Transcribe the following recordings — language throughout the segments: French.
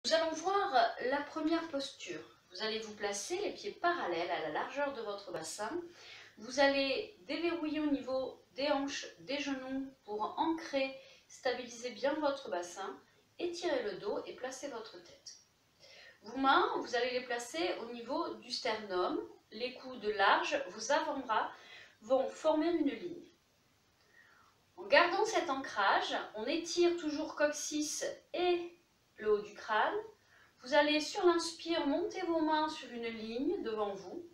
Nous allons voir la première posture. Vous allez vous placer les pieds parallèles à la largeur de votre bassin. Vous allez déverrouiller au niveau des hanches, des genoux pour ancrer, stabiliser bien votre bassin, étirer le dos et placer votre tête. Vos mains, vous allez les placer au niveau du sternum, les coudes larges, vos avant-bras vont former une ligne. En gardant cet ancrage, on étire toujours coccyx et le haut du crâne. Vous allez sur l'inspire monter vos mains sur une ligne devant vous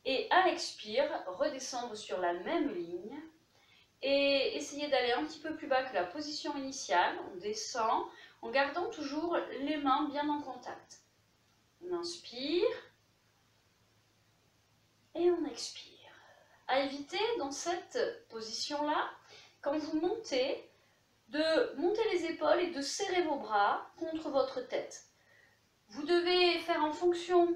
et à l'expire redescendre sur la même ligne et essayez d'aller un petit peu plus bas que la position initiale. On descend en gardant toujours les mains bien en contact. On inspire et on expire. À éviter dans cette position-là, quand vous montez, de monter les épaules et de serrer vos bras contre votre tête. Vous devez faire en fonction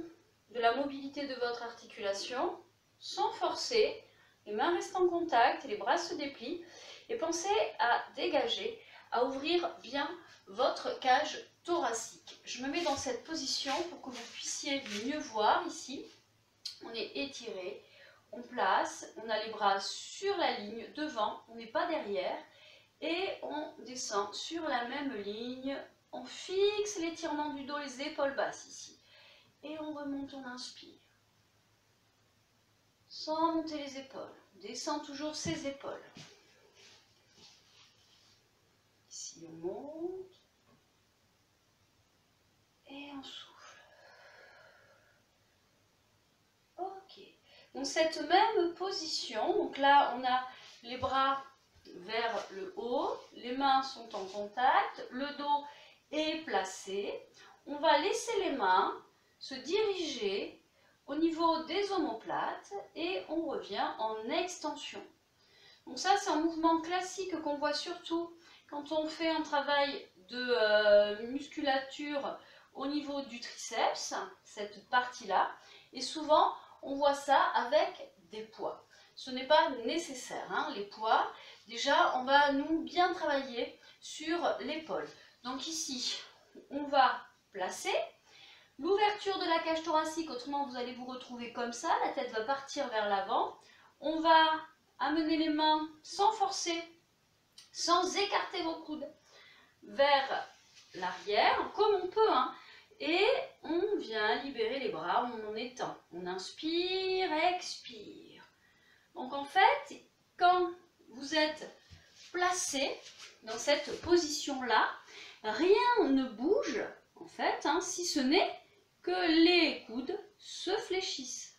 de la mobilité de votre articulation, sans forcer, les mains restent en contact et les bras se déplient. Et pensez à dégager, à ouvrir bien votre cage thoracique. Je me mets dans cette position pour que vous puissiez mieux voir ici. On est étiré, on place, on a les bras sur la ligne devant, on n'est pas derrière. Et on descend sur la même ligne, on fixe l'étirement du dos, les épaules basses ici. Et on remonte, on inspire. Sans monter les épaules, on descend toujours ses épaules. Ici on monte. Et on souffle. Ok. Dans cette même position, donc là on a les bras vers le haut, les mains sont en contact, le dos est placé. On va laisser les mains se diriger au niveau des omoplates et on revient en extension. Donc ça, c'est un mouvement classique qu'on voit surtout quand on fait un travail de musculature au niveau du triceps, cette partie-là. Et souvent, on voit ça avec des poids. Ce n'est pas nécessaire, hein, les poids. Déjà, on va nous bien travailler sur l'épaule. Donc ici, on va placer l'ouverture de la cage thoracique, autrement vous allez vous retrouver comme ça, la tête va partir vers l'avant. On va amener les mains sans forcer, sans écarter vos coudes, vers l'arrière, comme on peut, hein. Et on vient libérer les bras, on en étend. On inspire, expire. Donc en fait, quand vous êtes placé dans cette position-là, rien ne bouge, en fait, hein, si ce n'est que les coudes se fléchissent.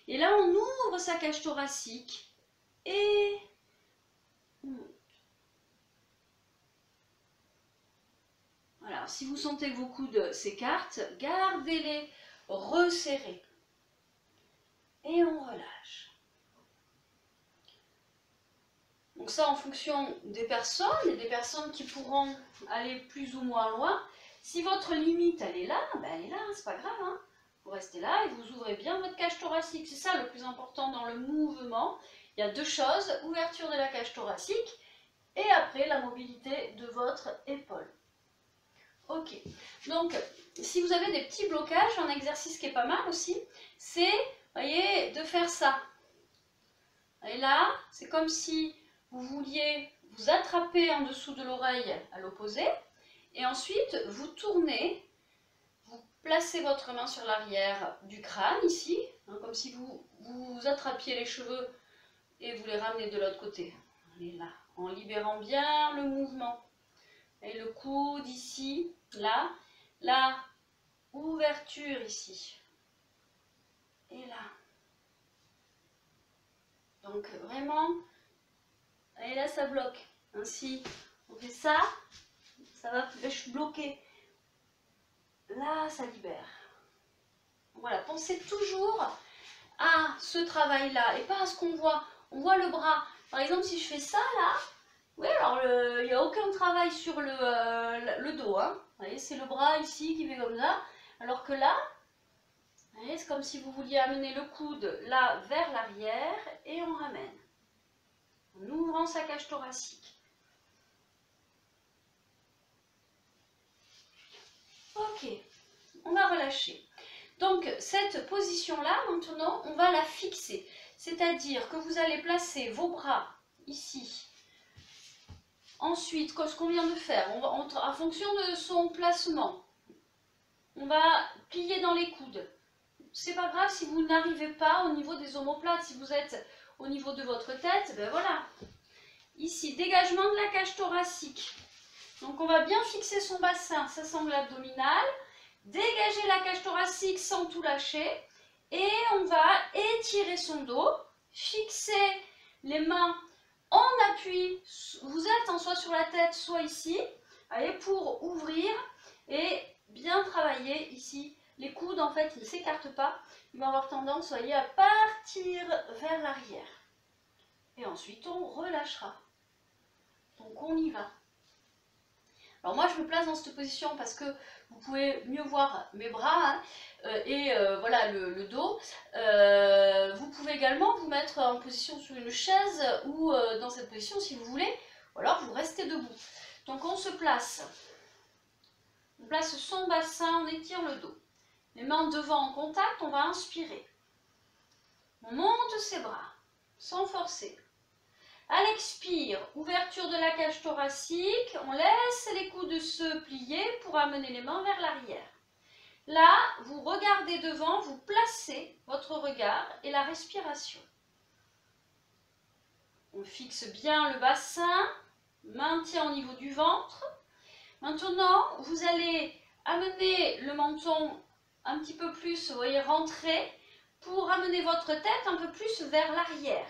Et là, on ouvre sa cage thoracique et on monte. Voilà, si vous sentez que vos coudes s'écartent, gardez-les resserrés. Et on relâche. Donc ça en fonction des personnes et des personnes qui pourront aller plus ou moins loin. Si votre limite elle est là, ben elle est là, c'est pas grave, hein. Vous restez là et vous ouvrez bien votre cage thoracique. C'est ça le plus important dans le mouvement. Il y a deux choses, ouverture de la cage thoracique et après la mobilité de votre épaule. Ok, donc si vous avez des petits blocages, un exercice qui est pas mal aussi, c'est, voyez, de faire ça. Et là, c'est comme si vous vouliez vous attraper en dessous de l'oreille à l'opposé, et ensuite vous tournez, vous placez votre main sur l'arrière du crâne ici, hein, comme si vous attrapiez les cheveux et vous les ramenez de l'autre côté. Et là, en libérant bien le mouvement. Et le coude ici, là, la ouverture ici, et là. Donc vraiment, et là ça bloque. Ainsi, on fait ça, ça va bloquer. Là, ça libère. Voilà, pensez toujours à ce travail-là et pas à ce qu'on voit. On voit le bras. Par exemple, si je fais ça là, oui, alors il n'y a aucun travail sur le dos. Hein. Vous voyez, c'est le bras ici qui fait comme ça. Alors que là, c'est comme si vous vouliez amener le coude là vers l'arrière et on ramène. En ouvrant sa cage thoracique. Ok, on va relâcher. Donc cette position-là, maintenant, on va la fixer. C'est-à-dire que vous allez placer vos bras ici. Ensuite, ce qu'on vient de faire, en fonction de son placement, on va plier dans les coudes. C'est pas grave si vous n'arrivez pas au niveau des omoplates. Si vous êtes au niveau de votre tête, ben voilà. Ici, dégagement de la cage thoracique. Donc on va bien fixer son bassin, sa sangle abdominale. Dégager la cage thoracique sans tout lâcher. Et on va étirer son dos. Fixer les mains en appui. Vous êtes soit sur la tête, soit ici. Allez, pour ouvrir et bien travailler ici. Les coudes, en fait, ils ne s'écartent pas. Ils vont avoir tendance, voyez, à partir vers l'arrière. Et ensuite, on relâchera. Donc, on y va. Alors, moi, je me place dans cette position parce que vous pouvez mieux voir mes bras hein, voilà le dos. Vous pouvez également vous mettre en position sur une chaise ou dans cette position si vous voulez. Ou alors, vous restez debout. Donc, on se place. On place son bassin, on étire le dos. Les mains devant en contact, on va inspirer. On monte ses bras, sans forcer. À l'expire, ouverture de la cage thoracique, on laisse les coudes se plier pour amener les mains vers l'arrière. Là, vous regardez devant, vous placez votre regard et la respiration. On fixe bien le bassin, maintien au niveau du ventre. Maintenant, vous allez amener le menton un petit peu plus, vous voyez, rentrer pour amener votre tête un peu plus vers l'arrière.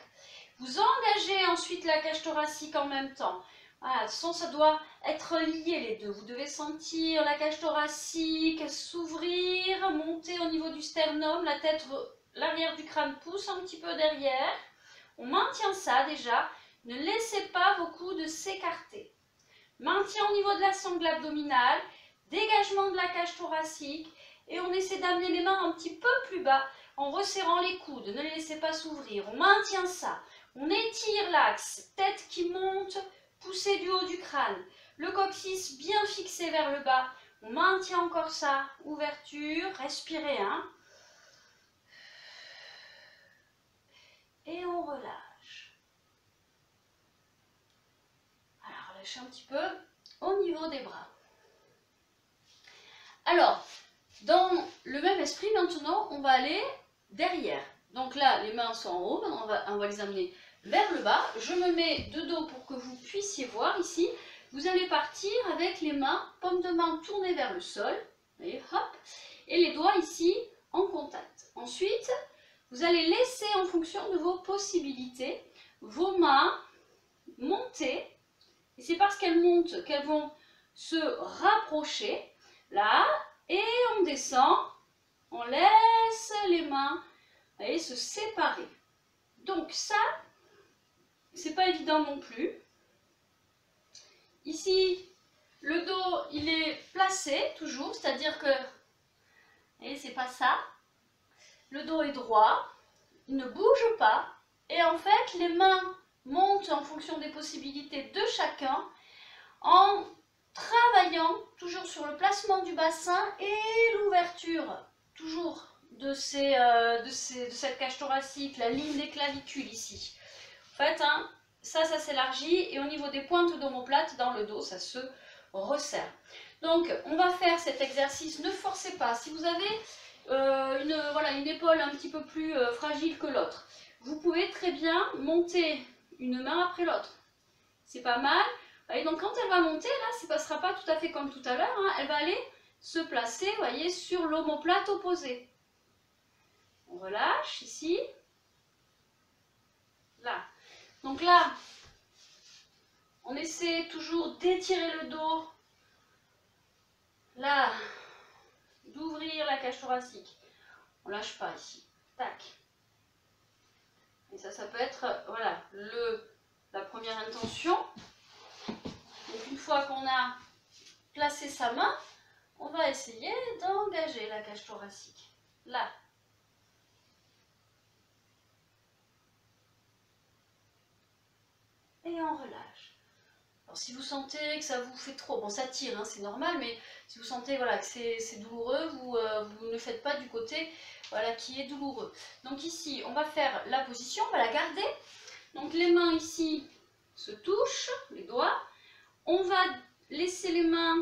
Vous engagez ensuite la cage thoracique en même temps. Voilà, de toute façon, ça doit être lié les deux. Vous devez sentir la cage thoracique s'ouvrir, monter au niveau du sternum, la tête, l'arrière du crâne pousse un petit peu derrière. On maintient ça déjà. Ne laissez pas vos coudes s'écarter. Maintien au niveau de la sangle abdominale, dégagement de la cage thoracique et on essaie d'amener les mains un petit peu plus bas en resserrant les coudes. Ne les laissez pas s'ouvrir. On maintient ça. On étire l'axe, tête qui monte, poussée du haut du crâne. Le coccyx bien fixé vers le bas. On maintient encore ça. Ouverture, respirez. Hein. Et on relâche. Alors, relâchez un petit peu au niveau des bras. Alors, dans le même esprit, maintenant, on va aller derrière. Donc là, les mains sont en haut, maintenant on va les amener vers le bas. Je me mets de dos pour que vous puissiez voir ici. Vous allez partir avec les mains, paume de main tournées vers le sol. Et hop, et les doigts ici en contact. Ensuite, vous allez laisser en fonction de vos possibilités, vos mains monter. Et c'est parce qu'elles montent qu'elles vont se rapprocher. Là, et on descend, on laisse les mains se séparer. Donc ça, c'est pas évident non plus. Ici, le dos, il est placé toujours, c'est-à-dire que, et c'est pas ça. Le dos est droit, il ne bouge pas, et en fait, les mains montent en fonction des possibilités de chacun, en travaillant toujours sur le placement du bassin et l'ouverture, toujours de cette cage thoracique, la ligne des clavicules ici. En fait, hein, ça s'élargit et au niveau des pointes d'omoplate, dans le dos, ça se resserre. Donc, on va faire cet exercice, ne forcez pas. Si vous avez une épaule un petit peu plus fragile que l'autre, vous pouvez très bien monter une main après l'autre. C'est pas mal. Et donc quand elle va monter, là, ça ne passera pas tout à fait comme tout à l'heure, hein, elle va aller se placer, vous voyez, sur l'omoplate opposée. On relâche ici, là. Donc là, on essaie toujours d'étirer le dos, là, d'ouvrir la cage thoracique. On ne lâche pas ici. Tac. Et ça peut être, voilà, la première intention. Donc une fois qu'on a placé sa main, on va essayer d'engager la cage thoracique. Là. Et on relâche. Alors, si vous sentez que ça vous fait trop, bon ça tire, hein, c'est normal, mais si vous sentez voilà, que c'est douloureux, vous ne faites pas du côté voilà, qui est douloureux. Donc ici, on va faire la position, on va la garder. Donc les mains ici se touchent, les doigts. On va laisser les mains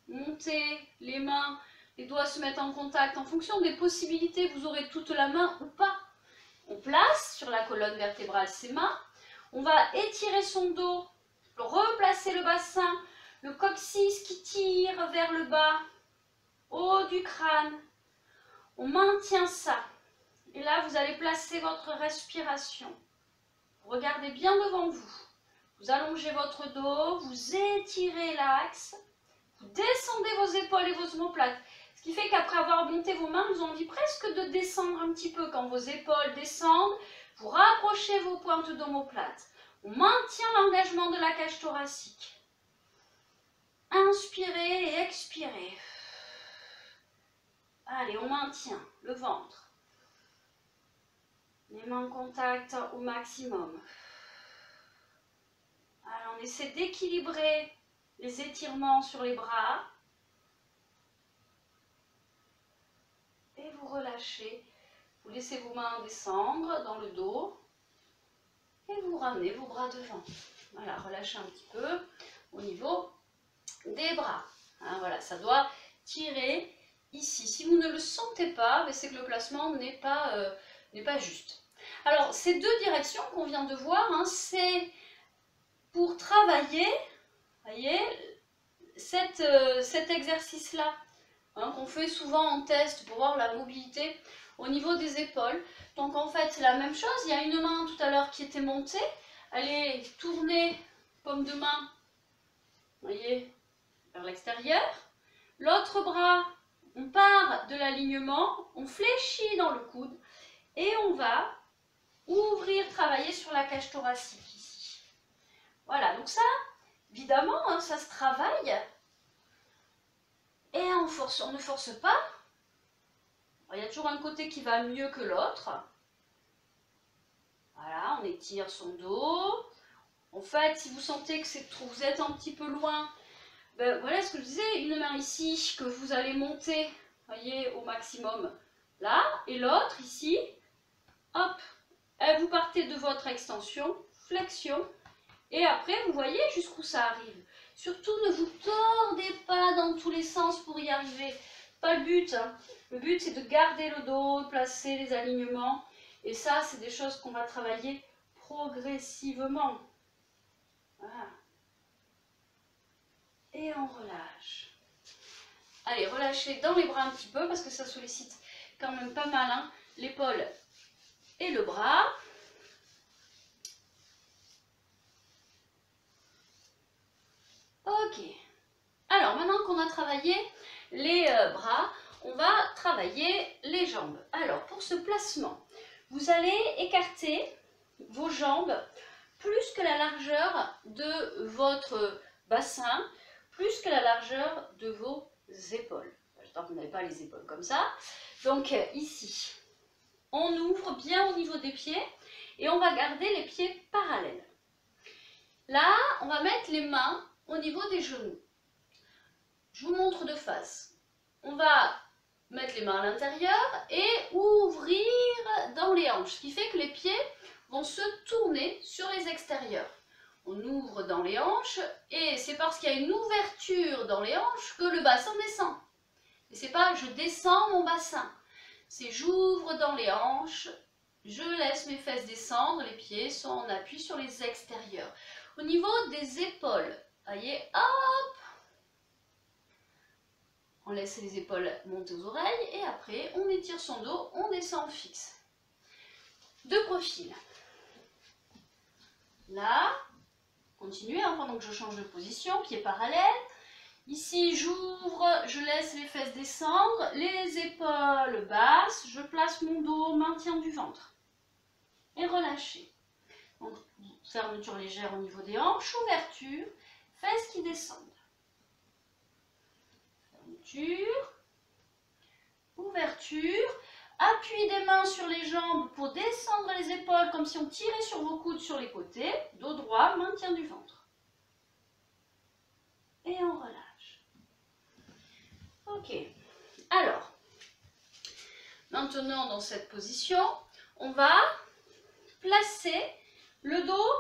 monter, les doigts se mettent en contact. En fonction des possibilités, vous aurez toute la main ou pas. On place sur la colonne vertébrale ses mains. On va étirer son dos, replacer le bassin, le coccyx qui tire vers le bas, haut du crâne. On maintient ça. Et là, vous allez placer votre respiration. Regardez bien devant vous. Vous allongez votre dos, vous étirez l'axe, vous descendez vos épaules et vos omoplates. Ce qui fait qu'après avoir monté vos mains, vous avez envie presque de descendre un petit peu. Quand vos épaules descendent, vous rapprochez vos pointes d'omoplate. On maintient l'engagement de la cage thoracique. Inspirez et expirez. Allez, on maintient le ventre. Les mains en contact au maximum. Alors, on essaie d'équilibrer les étirements sur les bras. Et vous relâchez. Vous laissez vos mains descendre dans le dos. Et vous ramenez vos bras devant. Voilà, relâchez un petit peu au niveau des bras. Hein, voilà, ça doit tirer ici. Si vous ne le sentez pas, c'est que le placement n'est pas juste. Alors, ces deux directions qu'on vient de voir, hein, c'est pour travailler, voyez, cet exercice-là, hein, qu'on fait souvent en test pour voir la mobilité au niveau des épaules. Donc en fait, c'est la même chose. Il y a une main tout à l'heure qui était montée. Elle est tournée, paume de main, voyez, vers l'extérieur. L'autre bras, on part de l'alignement, on fléchit dans le coude et on va ouvrir, travailler sur la cage thoracique ici. Voilà, donc ça, évidemment, hein, ça se travaille. Et on ne force pas. Il y a toujours un côté qui va mieux que l'autre. Voilà, on étire son dos. En fait, si vous sentez que vous êtes un petit peu loin, ben voilà ce que je disais, une main ici que vous allez monter, voyez, au maximum là, et l'autre ici, hop, et vous partez de votre extension, flexion, et après vous voyez jusqu'où ça arrive. Surtout ne vous tordez pas dans tous les sens pour y arriver. Pas le but, hein. Le but c'est de garder le dos, de placer les alignements. Et ça, c'est des choses qu'on va travailler progressivement. Voilà. Et on relâche. Allez, relâchez dans les bras un petit peu parce que ça sollicite quand même pas mal, hein, l'épaule et le bras. Ok. Alors, maintenant qu'on a travaillé les bras, on va travailler les jambes. Alors, pour ce placement, vous allez écarter vos jambes plus que la largeur de votre bassin, plus que la largeur de vos épaules. J'espère que vous n'avez pas les épaules comme ça. Donc, ici, on ouvre bien au niveau des pieds et on va garder les pieds parallèles. Là, on va mettre les mains au niveau des genoux. Je vous montre de face. On va mettre les mains à l'intérieur et ouvrir dans les hanches, ce qui fait que les pieds vont se tourner sur les extérieurs. On ouvre dans les hanches et c'est parce qu'il y a une ouverture dans les hanches que le bassin descend. Et c'est pas je descends mon bassin, c'est j'ouvre dans les hanches, je laisse mes fesses descendre, les pieds sont en appui sur les extérieurs. Au niveau des épaules, voyez, hop, on laisse les épaules monter aux oreilles et après on étire son dos, on descend fixe. De profil. Là, continuez hein, pendant que je change de position, pieds parallèles. Ici, j'ouvre, je laisse les fesses descendre, les épaules basses, je place mon dos, maintien du ventre. Et relâchez. Donc, fermeture légère au niveau des hanches, ouverture, fesses qui descendent. Fermeture, ouverture, appui des mains sur les jambes pour descendre les épaules comme si on tirait sur vos coudes sur les côtés, dos droit, maintien du ventre. et on relâche. Ok, alors, maintenant dans cette position, on va placer le dos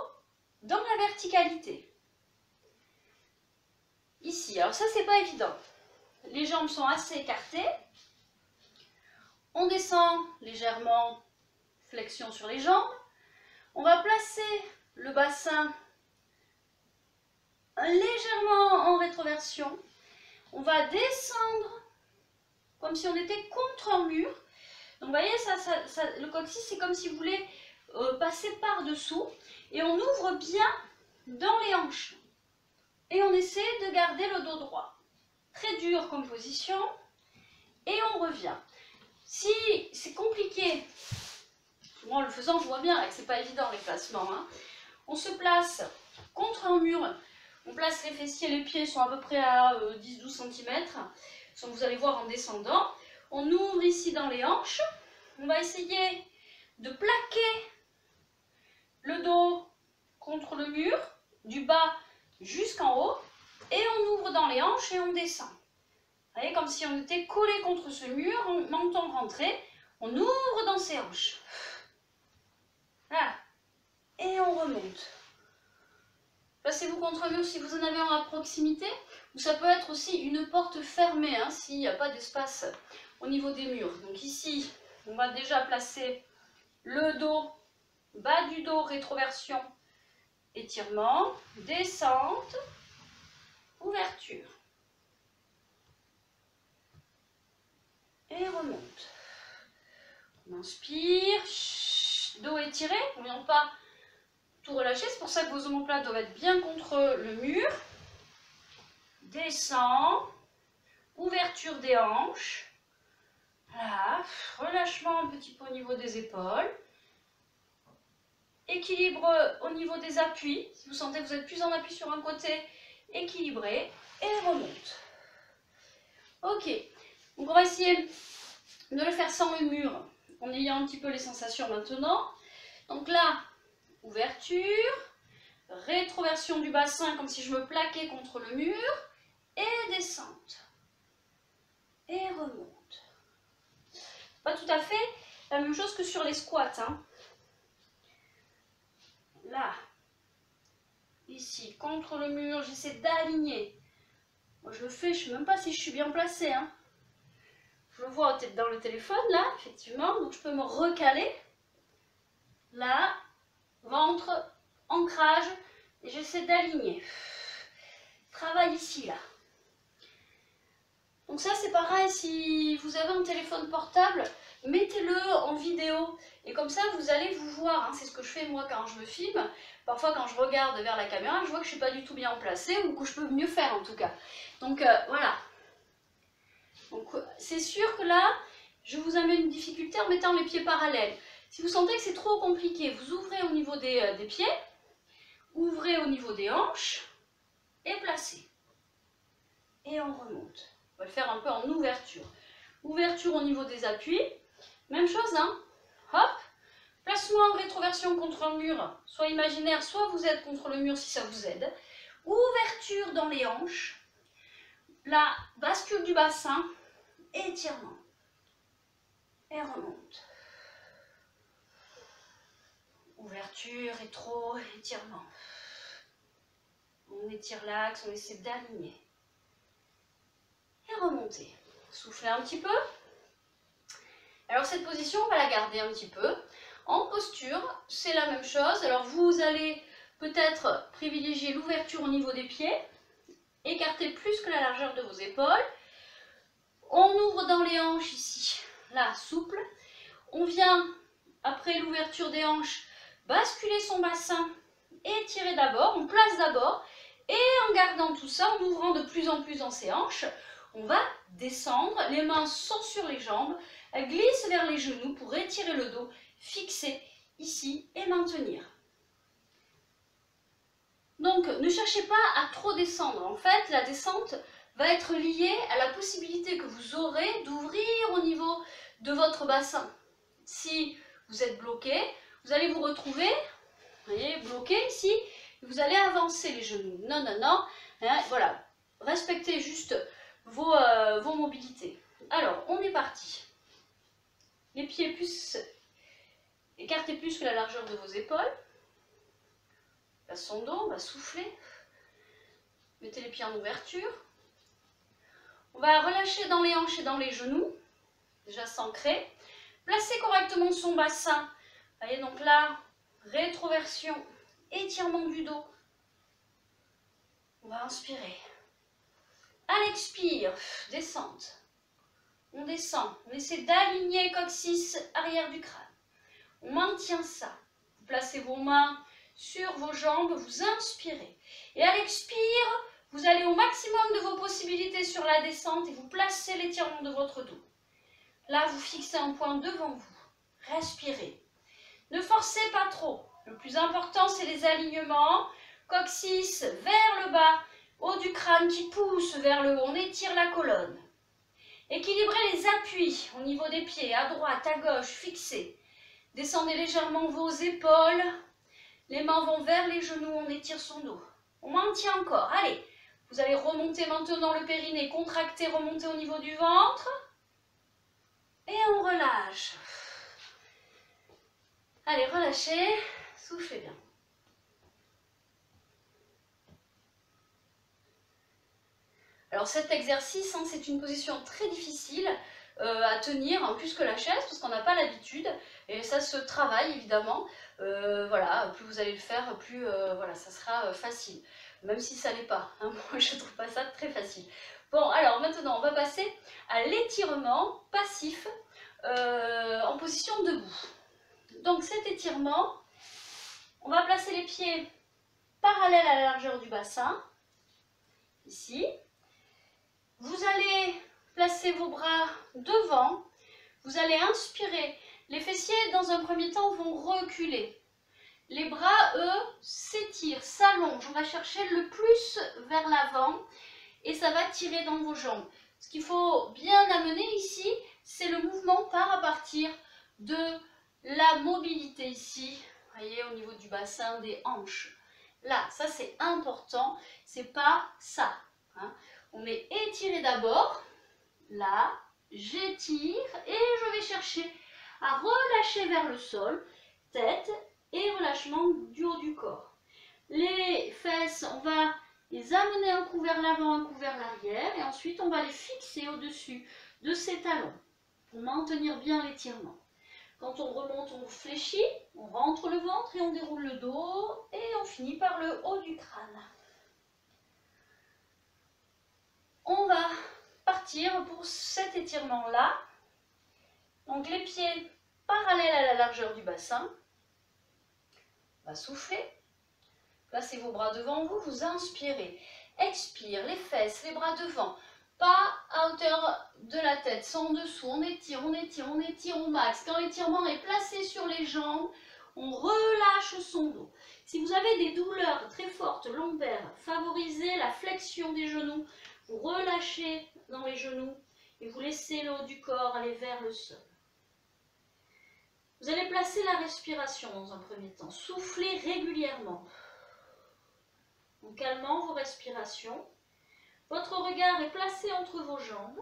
dans la verticalité. Ici, alors ça c'est pas évident. Les jambes sont assez écartées. On descend légèrement, flexion sur les jambes. On va placer le bassin légèrement en rétroversion. On va descendre comme si on était contre un mur. Donc vous voyez, le coccyx, c'est comme si vous voulez passer par-dessous. Et on ouvre bien dans les hanches. Et on essaie de garder le dos droit. Très dur comme position. Et on revient. Si c'est compliqué, moi en le faisant, je vois bien que c'est pas évident les placements. Hein. On se place contre un mur. On place les fessiers, les pieds sont à peu près à 10-12 cm. Donc vous allez voir en descendant. On ouvre ici dans les hanches. On va essayer de plaquer le dos contre le mur, du bas jusqu'en haut. Et on ouvre dans les hanches et on descend. Vous voyez, comme si on était collé contre ce mur, menton rentré. On ouvre dans ses hanches. Voilà. Et on remonte. Placez-vous contre le mur si vous en avez un à proximité. Ou ça peut être aussi une porte fermée, hein, s'il n'y a pas d'espace au niveau des murs. Donc ici, on va déjà placer le dos, bas du dos, rétroversion, étirement, descente, ouverture. Et remonte. On inspire, dos étiré, on ne vient pas tout relâcher, c'est pour ça que vos omoplates doivent être bien contre le mur. Descend, ouverture des hanches. Voilà, relâchement un petit peu au niveau des épaules. Équilibre au niveau des appuis. Si vous sentez que vous êtes plus en appui sur un côté, équilibré et remonte. Ok, donc on va essayer de le faire sans le mur, en ayant un petit peu les sensations maintenant. Donc là, ouverture, rétroversion du bassin comme si je me plaquais contre le mur, et descente. Et remonte. Pas tout à fait la même chose que sur les squats. Hein. Là, ici, contre le mur, j'essaie d'aligner. Moi je le fais, je ne sais même pas si je suis bien placée. Hein. Je le vois peut-être dans le téléphone, là, effectivement, donc je peux me recaler. Là, ventre, ancrage, et j'essaie d'aligner. Travail ici, là. Donc ça, c'est pareil, si vous avez un téléphone portable, mettez-le en vidéo. Et comme ça, vous allez vous voir. Hein. C'est ce que je fais, moi, quand je me filme. Parfois, quand je regarde vers la caméra, je vois que je ne suis pas du tout bien placée, ou que je peux mieux faire, en tout cas. Donc, voilà. Donc, c'est sûr que là, je vous amène une difficulté en mettant les pieds parallèles. Si vous sentez que c'est trop compliqué, vous ouvrez au niveau des pieds, ouvrez au niveau des hanches, et placez. Et on remonte. On va le faire un peu en ouverture. Ouverture au niveau des appuis. Même chose, hein. Hop. Placement en rétroversion contre un mur, soit imaginaire, soit vous êtes contre le mur si ça vous aide. Ouverture dans les hanches. La bascule du bassin. Étirement. Et remonte. Ouverture, rétro, étirement. On étire l'axe, on essaie d'aligner. Et remonter. Soufflez un petit peu. Alors cette position, on va la garder un petit peu. En posture, c'est la même chose. Alors vous allez peut-être privilégier l'ouverture au niveau des pieds. Écarter plus que la largeur de vos épaules. On ouvre dans les hanches ici. Là, souple. On vient, après l'ouverture des hanches, basculer son bassin. Étirer d'abord. On place d'abord. Et en gardant tout ça, en ouvrant de plus en plus dans ses hanches, on va descendre, les mains sont sur les jambes, elles glissent vers les genoux pour étirer le dos, fixer ici et maintenir. Donc ne cherchez pas à trop descendre, en fait la descente va être liée à la possibilité que vous aurez d'ouvrir au niveau de votre bassin. Si vous êtes bloqué, vous allez vous retrouver, vous voyez, bloqué ici, vous allez avancer les genoux. Non, non, non, hein, voilà. respectez juste vos mobilités. Alors, on est parti. Les pieds plus, écartez plus que la largeur de vos épaules. Passe son dos, on va souffler. Mettez les pieds en ouverture. On va relâcher dans les hanches et dans les genoux, déjà s'ancrer. Placez correctement son bassin. Voyez, donc là, rétroversion, étirement du dos. On va inspirer. À l'expire, descente. On descend. On essaie d'aligner coccyx arrière du crâne. On maintient ça. Vous placez vos mains sur vos jambes, vous inspirez. Et à l'expire, vous allez au maximum de vos possibilités sur la descente et vous placez l'étirement de votre dos. Là, vous fixez un point devant vous. Respirez. Ne forcez pas trop. Le plus important, c'est les alignements. Coccyx vers le bas, haut du crâne qui pousse vers le haut. On étire la colonne. Équilibrez les appuis au niveau des pieds, à droite, à gauche, fixez. Descendez légèrement vos épaules. Les mains vont vers les genoux, on étire son dos. On maintient encore. Allez, vous allez remonter maintenant le périnée, contracter, remonter au niveau du ventre. Et on relâche. Allez, relâchez, soufflez bien. Alors cet exercice, hein, c'est une position très difficile à tenir, plus que la chaise, parce qu'on n'a pas l'habitude. Et ça se travaille évidemment. Voilà, plus vous allez le faire, plus voilà, ça sera facile. Même si ça l'est pas. Hein, moi, je ne trouve pas ça très facile. Bon, alors maintenant, on va passer à l'étirement passif en position debout. Donc cet étirement, on va placer les pieds parallèles à la largeur du bassin, ici. Vous allez placer vos bras devant, vous allez inspirer. Les fessiers, dans un premier temps, vont reculer. Les bras, eux, s'étirent, s'allongent. On va chercher le plus vers l'avant et ça va tirer dans vos jambes. Ce qu'il faut bien amener ici, c'est le mouvement part à partir de la mobilité ici, vous voyez, au niveau du bassin, des hanches. Là, ça c'est important, c'est pas ça. Hein. On est étiré d'abord, là, j'étire et je vais chercher à relâcher vers le sol, tête et relâchement du haut du corps. Les fesses, on va les amener un coup vers l'avant, un coup vers l'arrière et ensuite on va les fixer au-dessus de ces talons pour maintenir bien l'étirement. Quand on remonte, on fléchit, on rentre le ventre et on déroule le dos et on finit par le haut du crâne. On va partir pour cet étirement-là. Donc les pieds parallèles à la largeur du bassin. On va souffler. Placez vos bras devant vous, vous inspirez. Expire, les fesses, les bras devant. Pas à hauteur de la tête, sans en dessous. On étire, on étire, on étire au max. Quand l'étirement est placé sur les jambes, on relâche son dos. Si vous avez des douleurs très fortes lombaires, favorisez la flexion des genoux. Vous relâchez dans les genoux et vous laissez le haut du corps aller vers le sol. Vous allez placer la respiration dans un premier temps. Soufflez régulièrement. En calmant vos respirations. Votre regard est placé entre vos jambes.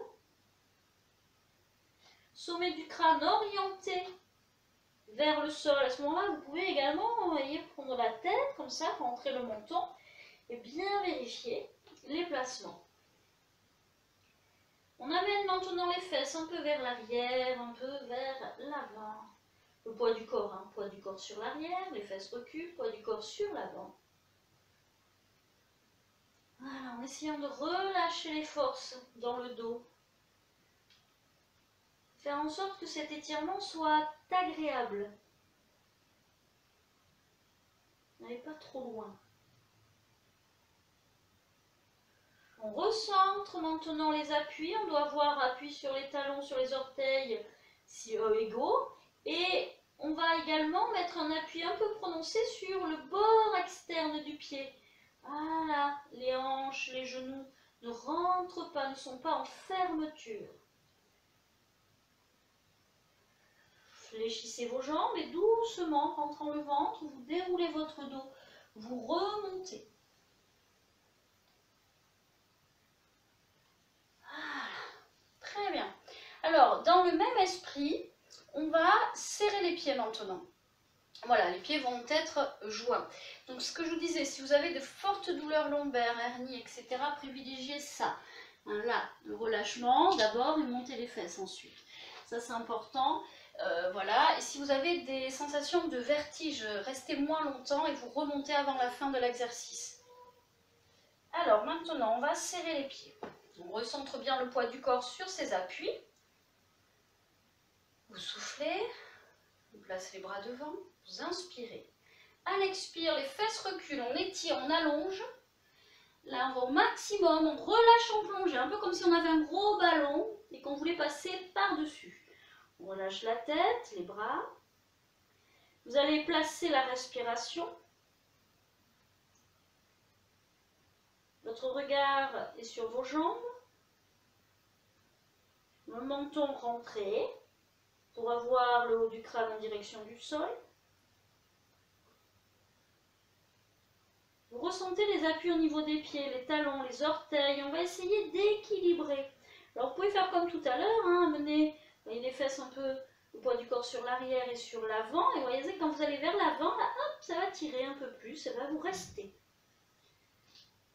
Sommet du crâne orienté vers le sol. À ce moment-là, vous pouvez également, voyez, prendre la tête comme ça, rentrer le menton et bien vérifier les placements. On amène maintenant les fesses un peu vers l'arrière, un peu vers l'avant. Le poids du corps, hein, poids du corps sur l'arrière, les fesses reculent, poids du corps sur l'avant. Voilà, en essayant de relâcher les forces dans le dos. Faire en sorte que cet étirement soit agréable. N'allez pas trop loin. On recentre maintenant les appuis. On doit avoir appui sur les talons, sur les orteils égaux. Et on va également mettre un appui un peu prononcé sur le bord externe du pied. Voilà, les hanches, les genoux ne rentrent pas, ne sont pas en fermeture. Fléchissez vos jambes et doucement, rentrant le ventre, vous déroulez votre dos, vous remontez. Alors, dans le même esprit, on va serrer les pieds maintenant. Voilà, les pieds vont être joints. Donc, ce que je vous disais, si vous avez de fortes douleurs lombaires, hernies, etc., privilégiez ça. Hein, là, le relâchement d'abord et monter les fesses ensuite. Ça, c'est important. Voilà. Et si vous avez des sensations de vertige, restez moins longtemps et vous remontez avant la fin de l'exercice. Alors, maintenant, on va serrer les pieds. On recentre bien le poids du corps sur ses appuis. Vous soufflez. Vous placez les bras devant. Vous inspirez. À l'expire, les fesses reculent, on étire, on allonge. Là, on va au maximum, on relâche en plongée, un peu comme si on avait un gros ballon et qu'on voulait passer par-dessus. On relâche la tête, les bras. Vous allez placer la respiration. Votre regard est sur vos jambes. Le menton rentré pour avoir le haut du crâne en direction du sol. Vous ressentez les appuis au niveau des pieds, les talons, les orteils. On va essayer d'équilibrer. Alors vous pouvez faire comme tout à l'heure, hein, amener les fesses un peu, le poids du corps sur l'arrière et sur l'avant. Et vous voyez que quand vous allez vers l'avant, là, hop, ça va tirer un peu plus, ça va vous rester.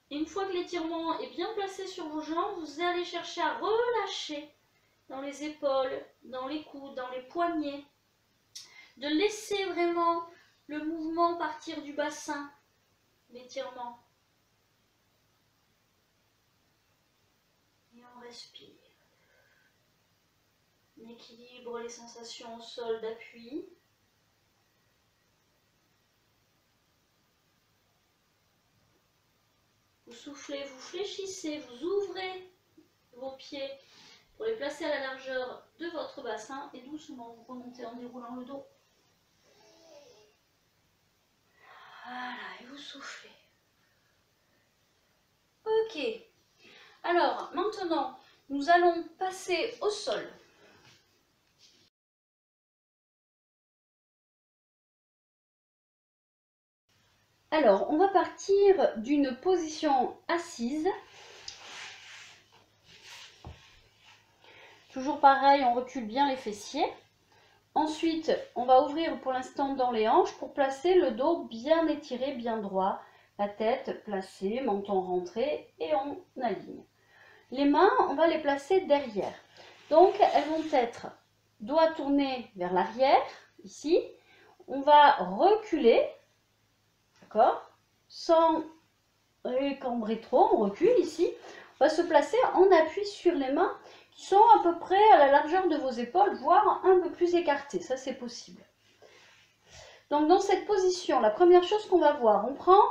Et une fois que l'étirement est bien placé sur vos jambes, vous allez chercher à relâcher dans les épaules, dans les coudes, dans les poignets. De laisser vraiment le mouvement partir du bassin. L'étirement. Et on respire. On équilibre les sensations au sol d'appui. Vous soufflez, vous fléchissez, vous ouvrez vos pieds pour les placer à la largeur de votre bassin et doucement vous remontez en déroulant le dos. Voilà, et vous soufflez. Ok. Alors, maintenant, nous allons passer au sol. Alors, on va partir d'une position assise. Toujours pareil, on recule bien les fessiers. Ensuite, on va ouvrir pour l'instant dans les hanches pour placer le dos bien étiré, bien droit. La tête placée, menton rentré et on aligne. Les mains, on va les placer derrière. Donc, elles vont être doigts tournés vers l'arrière, ici. On va reculer, d'accord, sans récambrer trop, on recule ici. On va se placer en appui sur les mains qui sont à peu près à la largeur de vos épaules, voire un peu plus écartées, ça c'est possible. Donc dans cette position, la première chose qu'on va voir, on prend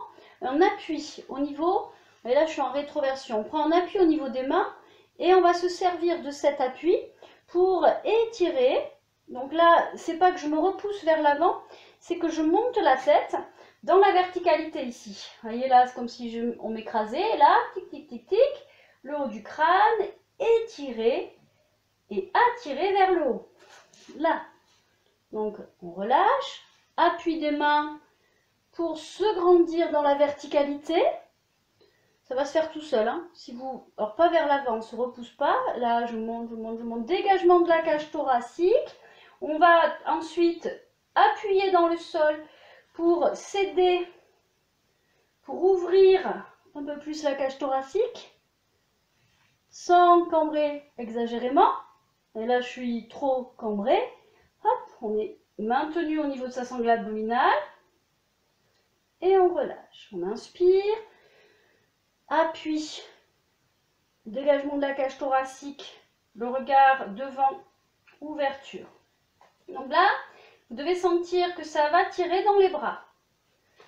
un appui au niveau, et là je suis en rétroversion, on prend un appui au niveau des mains et on va se servir de cet appui pour étirer. Donc là, c'est pas que je me repousse vers l'avant, c'est que je monte la tête dans la verticalité ici. Vous voyez là, c'est comme si on m'écrasait, là, tic tic tic tic, le haut du crâne, étirer et attirer vers le haut. Là. Donc on relâche, appui des mains pour se grandir dans la verticalité. Ça va se faire tout seul. Hein. Si vous, alors pas vers l'avant, on ne se repousse pas. Là, je monte, je monte, je monte. Dégagement de la cage thoracique. On va ensuite appuyer dans le sol pour s'aider, pour ouvrir un peu plus la cage thoracique, sans cambrer exagérément. Et là, je suis trop cambré. Hop, on est maintenu au niveau de sa sangle abdominale. Et on relâche. On inspire. Appui. Dégagement de la cage thoracique. Le regard devant. Ouverture. Donc là, vous devez sentir que ça va tirer dans les bras.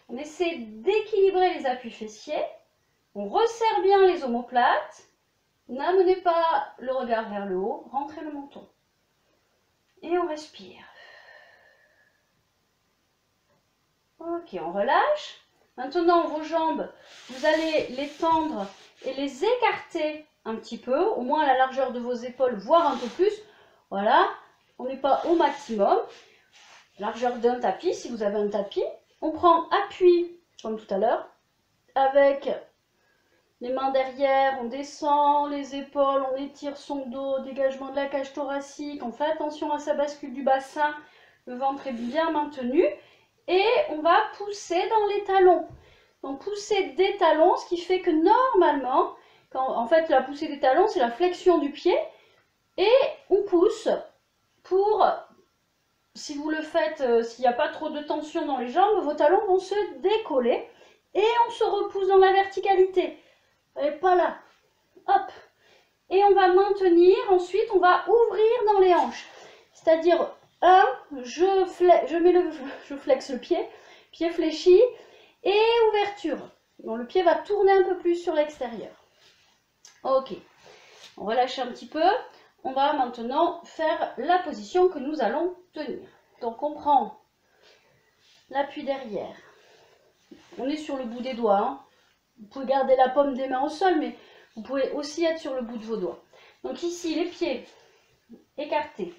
On essaie d'équilibrer les appuis fessiers. On resserre bien les omoplates. N'amenez pas le regard vers le haut. Rentrez le menton. Et on respire. Ok, on relâche. Maintenant, vos jambes, vous allez les tendre et les écarter un petit peu, au moins à la largeur de vos épaules, voire un peu plus. Voilà, on n'est pas au maximum. Largeur d'un tapis, si vous avez un tapis. On prend appui, comme tout à l'heure, avec Les mains derrière, on descend les épaules, on étire son dos, dégagement de la cage thoracique, on fait attention à sa bascule du bassin, le ventre est bien maintenu et on va pousser dans les talons. Donc pousser des talons, ce qui fait que normalement, en fait la poussée des talons c'est la flexion du pied et on pousse pour, si vous le faites, s'il n'y a pas trop de tension dans les jambes, vos talons vont se décoller et on se repousse dans la verticalité. Et pas là, hop, et on va maintenir, ensuite on va ouvrir dans les hanches, c'est-à-dire je flexe le pied fléchi et ouverture, donc le pied va tourner un peu plus sur l'extérieur. Ok, on relâche un petit peu, on va maintenant faire la position que nous allons tenir. Donc on prend l'appui derrière, on est sur le bout des doigts, hein. Vous pouvez garder la paume des mains au sol, mais vous pouvez aussi être sur le bout de vos doigts. Donc ici, les pieds écartés,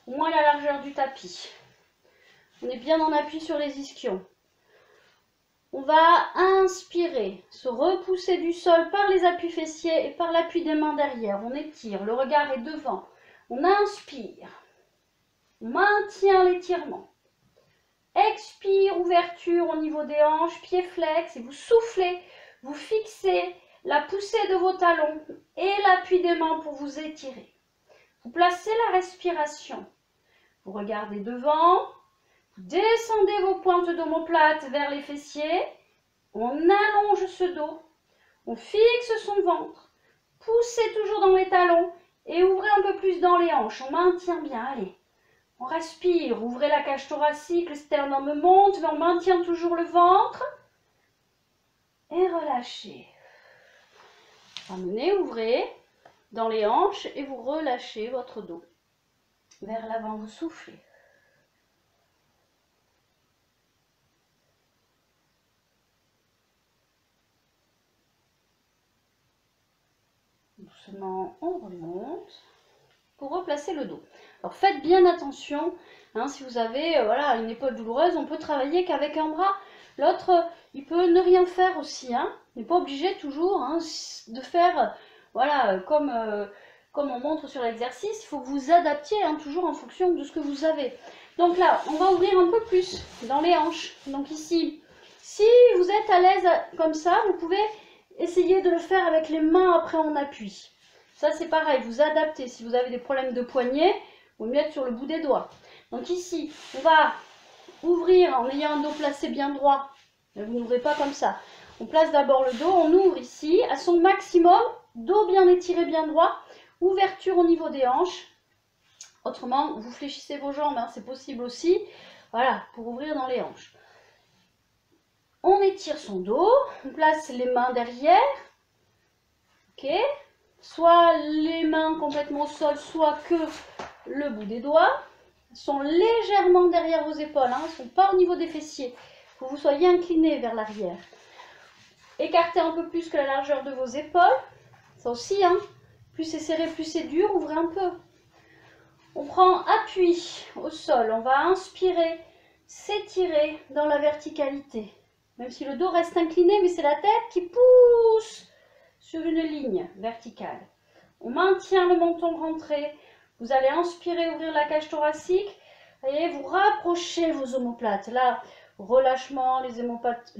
au moins la largeur du tapis. On est bien en appui sur les ischions. On va inspirer, se repousser du sol par les appuis fessiers et par l'appui des mains derrière. On étire, le regard est devant. On inspire, on maintient l'étirement. Expire, ouverture au niveau des hanches, pieds flex, et vous soufflez. Vous fixez la poussée de vos talons et l'appui des mains pour vous étirer. Vous placez la respiration. Vous regardez devant. Vous descendez vos pointes d'omoplate vers les fessiers. On allonge ce dos. On fixe son ventre. Poussez toujours dans les talons et ouvrez un peu plus dans les hanches. On maintient bien. Allez. On respire. Ouvrez la cage thoracique. Le sternum monte, mais on maintient toujours le ventre. Et relâchez. Ramenez, ouvrez dans les hanches et vous relâchez votre dos. Vers l'avant, vous soufflez. Doucement, on remonte pour replacer le dos. Alors faites bien attention, hein, si vous avez voilà, une épaule douloureuse, on peut travailler qu'avec un bras. L'autre, il peut ne rien faire aussi. Hein. On n'est pas obligé toujours de faire voilà, comme on montre sur l'exercice. Il faut que vous adaptiez toujours en fonction de ce que vous avez. Donc là, on va ouvrir un peu plus dans les hanches. Donc ici, si vous êtes à l'aise comme ça, vous pouvez essayer de le faire avec les mains après en appui. Ça c'est pareil, vous adaptez. Si vous avez des problèmes de poignet, vous le mettre sur le bout des doigts. Donc ici, on va ouvrir en ayant un dos placé bien droit. Vous n'ouvrez pas comme ça. On place d'abord le dos, on ouvre ici à son maximum, dos bien étiré, bien droit, ouverture au niveau des hanches. Autrement, vous fléchissez vos jambes, hein, c'est possible aussi. Voilà, pour ouvrir dans les hanches. On étire son dos, on place les mains derrière. Ok. Soit les mains complètement au sol, soit que le bout des doigts. Elles sont légèrement derrière vos épaules, hein, elles ne sont pas au niveau des fessiers. Il faut que vous soyez incliné vers l'arrière. Écartez un peu plus que la largeur de vos épaules. Ça aussi, hein, plus c'est serré, plus c'est dur, ouvrez un peu. On prend appui au sol, on va inspirer, s'étirer dans la verticalité. Même si le dos reste incliné, mais c'est la tête qui pousse sur une ligne verticale. On maintient le menton rentré. Vous allez inspirer, ouvrir la cage thoracique. Et vous rapprochez vos omoplates. Là, relâchement, les omoplates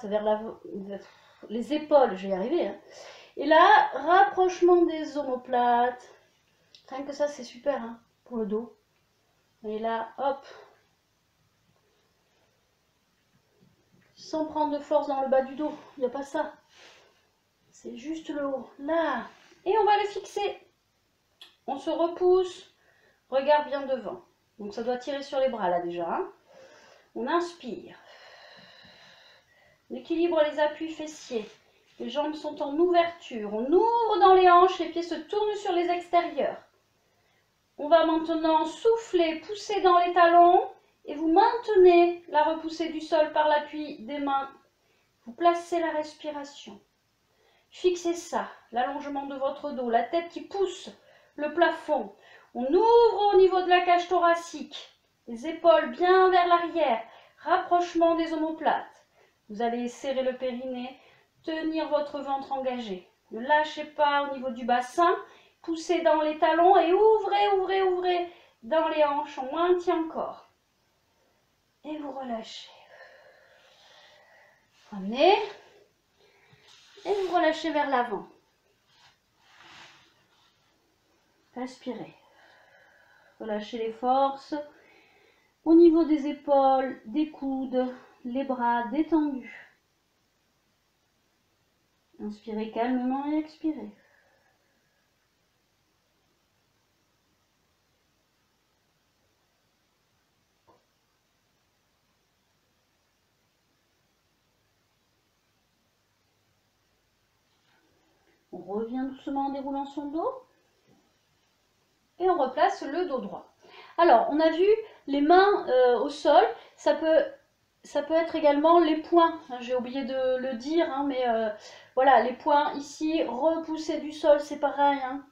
vers les épaules. Je vais y arriver. Hein. Et là, rapprochement des omoplates. Rien que ça, c'est super hein, pour le dos. Et là, hop. Sans prendre de force dans le bas du dos. Il n'y a pas ça. C'est juste le haut. Là. Et on va le fixer. On se repousse. Regard bien devant. Donc ça doit tirer sur les bras là déjà. Hein. On inspire. On équilibre les appuis fessiers. Les jambes sont en ouverture. On ouvre dans les hanches. Les pieds se tournent sur les extérieurs. On va maintenant souffler, pousser dans les talons. Et vous maintenez la repoussée du sol par l'appui des mains. Vous placez la respiration. Fixez ça, l'allongement de votre dos, la tête qui pousse le plafond. On ouvre au niveau de la cage thoracique. Les épaules bien vers l'arrière. Rapprochement des omoplates. Vous allez serrer le périnée. tenir votre ventre engagé. Ne lâchez pas au niveau du bassin. Poussez dans les talons et ouvrez, ouvrez, ouvrez dans les hanches. On maintient encore. Et vous relâchez. Ramenez. Et vous relâchez vers l'avant. Respirez. Relâchez les forces. Au niveau des épaules, des coudes, les bras détendus. Inspirez calmement et expirez. On revient doucement en déroulant son dos. Et on replace le dos droit. Alors, on a vu les mains au sol. Ça peut être également les poings. J'ai oublié de le dire, hein, mais voilà, les poings ici, repousser du sol, c'est pareil. Hein.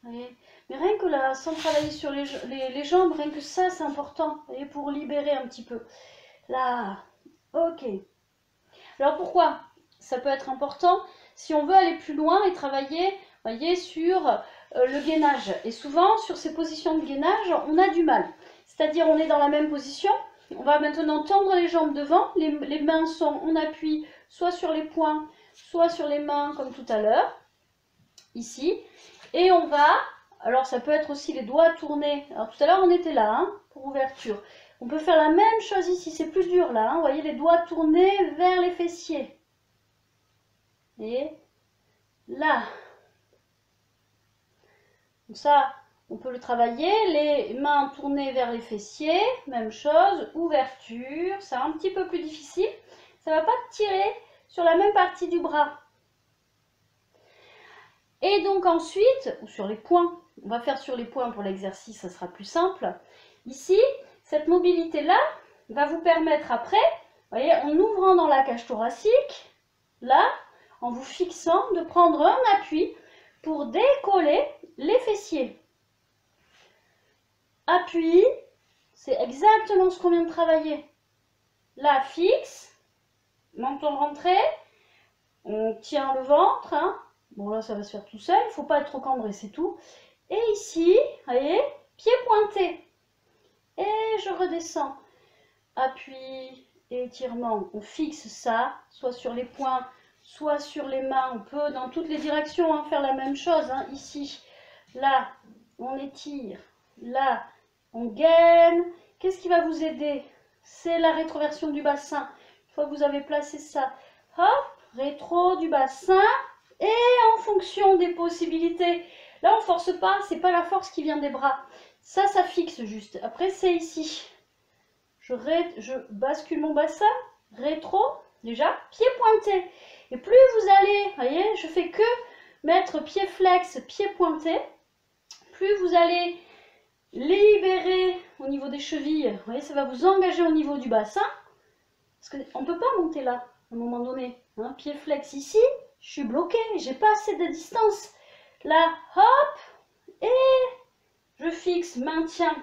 Mais rien que là, sans travailler sur les jambes, rien que ça, c'est important. Voyez, pour libérer un petit peu. Là, ok. Alors pourquoi ça peut être important? Si on veut aller plus loin et travailler, voyez, sur le gainage. Et souvent, sur ces positions de gainage, on a du mal. C'est-à-dire, on est dans la même position. On va maintenant tendre les jambes devant. Les mains sont en appui, soit sur les poings, soit sur les mains, comme tout à l'heure. Ici. Et on va, alors ça peut être aussi les doigts tournés. Alors tout à l'heure, on était là, hein, pour ouverture. On peut faire la même chose ici. C'est plus dur, là. Hein. Vous voyez, les doigts tournés vers les fessiers. Et là. Donc ça, on peut le travailler. Les mains tournées vers les fessiers. Même chose. Ouverture. C'est un petit peu plus difficile. Ça ne va pas tirer sur la même partie du bras. Et donc ensuite, sur les poings, on va faire sur les poings pour l'exercice, ça sera plus simple. Ici, cette mobilité-là va vous permettre après, vous voyez, en ouvrant dans la cage thoracique, là, en vous fixant, de prendre un appui pour décoller les fessiers. Appui, c'est exactement ce qu'on vient de travailler. Là, fixe, menton rentré, on tient le ventre, hein. Bon, là, ça va se faire tout seul. Il ne faut pas être trop cambré, c'est tout. Et ici, vous voyez, pied pointé. Et je redescends. Appui, étirement. On fixe ça, soit sur les poings, soit sur les mains. On peut, dans toutes les directions, hein, faire la même chose. Hein. Ici, là, on étire. Là, on gaine. Qu'est-ce qui va vous aider? C'est la rétroversion du bassin. Une fois que vous avez placé ça, hop, rétro du bassin. Et en fonction des possibilités, là on ne force pas, c'est pas la force qui vient des bras. Ça fixe juste. Après c'est ici. Je bascule mon bassin, rétro, déjà, pied pointé. Et plus vous allez, voyez, je fais que mettre pied flex, pied pointé. Plus vous allez libérer au niveau des chevilles, vous voyez, ça va vous engager au niveau du bassin. Parce qu'on ne peut pas monter là, à un moment donné. Hein, pied flex ici. Je suis bloquée, j'ai pas assez de distance. Là, hop, et je fixe, maintiens.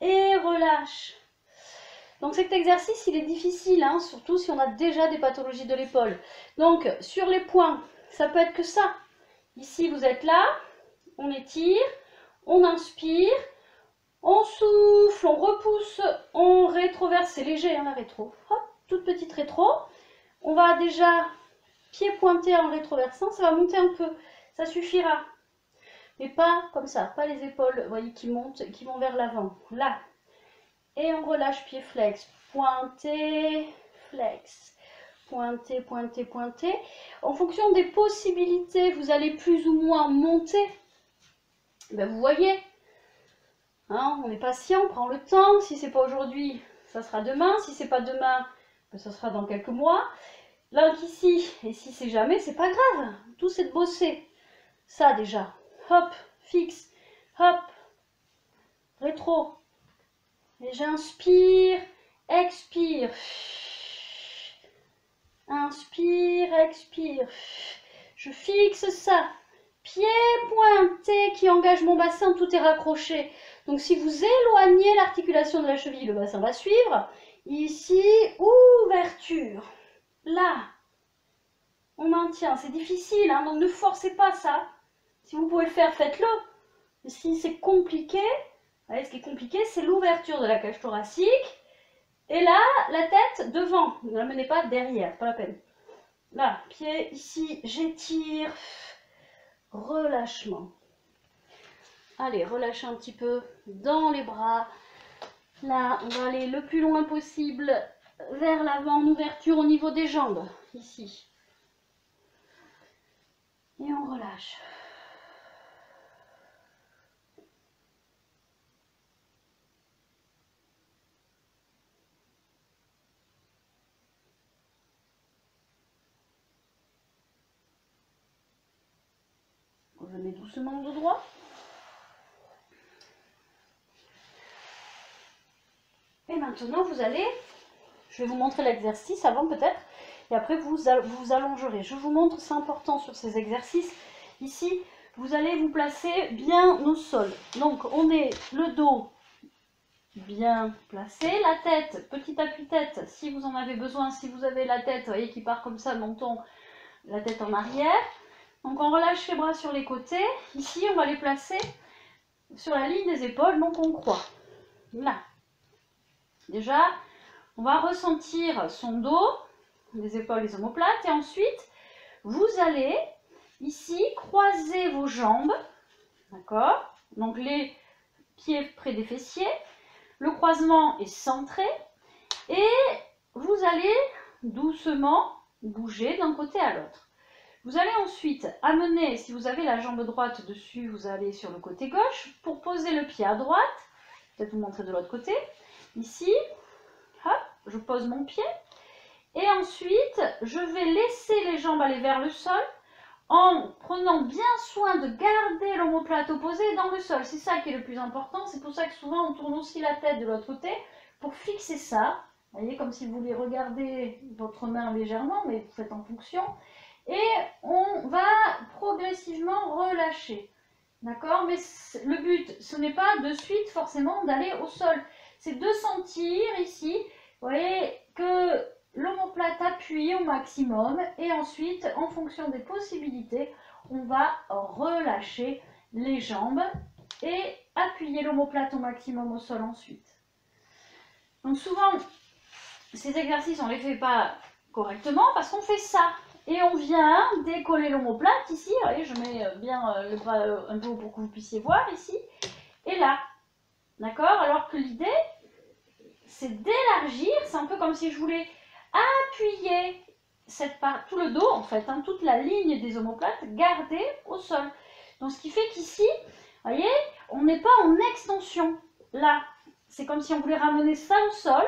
Et relâche. Donc cet exercice, il est difficile, hein, surtout si on a déjà des pathologies de l'épaule. Donc sur les poings, ça peut être que ça. Ici, vous êtes là, on étire, on inspire, on souffle, on repousse, on rétroverse. C'est léger, hein, la rétro. Hop, toute petite rétro. On va déjà pied pointé en rétroversant, ça va monter un peu, ça suffira. Mais pas comme ça, pas les épaules, vous voyez, qui montent, qui vont vers l'avant. Là. Et on relâche pied flex. Pointé, flex. Pointé, pointé, pointé. En fonction des possibilités, vous allez plus ou moins monter. Ben, vous voyez, hein, on est patient, on prend le temps. Si c'est pas aujourd'hui, ça sera demain. Si c'est pas demain, ben, ça sera dans quelques mois. Là qu'ici, et si c'est jamais, c'est pas grave. Tout c'est de bosser. Ça déjà. Hop, fixe. Hop. Rétro. Et j'inspire, expire. Inspire, expire. Je fixe ça. Pied pointé qui engage mon bassin, tout est raccroché. Donc si vous éloignez l'articulation de la cheville, le bassin va suivre. Ici, ouverture. là, on maintient. C'est difficile, hein, donc ne forcez pas ça. Si vous pouvez le faire, faites-le. Si c'est compliqué, voyez, ce qui est compliqué, c'est l'ouverture de la cage thoracique. Et là, la tête devant. Ne la menez pas derrière, pas la peine. Là, pied ici, j'étire. Relâchement. Allez, relâchez un petit peu dans les bras. Là, on va aller le plus loin possible vers l'avant, en ouverture au niveau des jambes. Ici. Et on relâche. Revenez doucement au dos droit. Et maintenant, vous allez, je vais vous montrer l'exercice avant peut-être, et après vous allongerez. Je vous montre, c'est important sur ces exercices. Ici, vous allez vous placer bien au sol. Donc, on est le dos bien placé, la tête, petit appui tête, si vous en avez besoin, si vous avez la tête, vous voyez, qui part comme ça, menton, la tête en arrière. Donc, on relâche les bras sur les côtés. Ici, on va les placer sur la ligne des épaules, donc on croit. Là. Déjà, on va ressentir son dos, les épaules, les omoplates, et ensuite, vous allez ici croiser vos jambes, d'accord? Donc les pieds près des fessiers, le croisement est centré, et vous allez doucement bouger d'un côté à l'autre. Vous allez ensuite amener, si vous avez la jambe droite dessus, vous allez sur le côté gauche, pour poser le pied à droite, peut-être vous montrer de l'autre côté, ici, hop, je pose mon pied, et ensuite, je vais laisser les jambes aller vers le sol, en prenant bien soin de garder l'omoplate opposée dans le sol. C'est ça qui est le plus important, c'est pour ça que souvent on tourne aussi la tête de l'autre côté, pour fixer ça, vous voyez, comme si vous voulez regarder votre main légèrement, mais vous faites en fonction, et on va progressivement relâcher, d'accord? Mais le but, ce n'est pas de suite forcément d'aller au sol, c'est de sentir ici, vous voyez, que l'omoplate appuie au maximum et ensuite, en fonction des possibilités, on va relâcher les jambes et appuyer l'omoplate au maximum au sol ensuite. Donc souvent, ces exercices, on ne les fait pas correctement parce qu'on fait ça. Et on vient décoller l'omoplate ici, vous voyez, je mets bien le bras un peu pour que vous puissiez voir ici, et là, d'accord? Alors que l'idée, c'est d'élargir, c'est un peu comme si je voulais appuyer cette part, tout le dos en fait, hein, toute la ligne des omoplates gardée au sol. Donc ce qui fait qu'ici, vous voyez, on n'est pas en extension. Là, c'est comme si on voulait ramener ça au sol,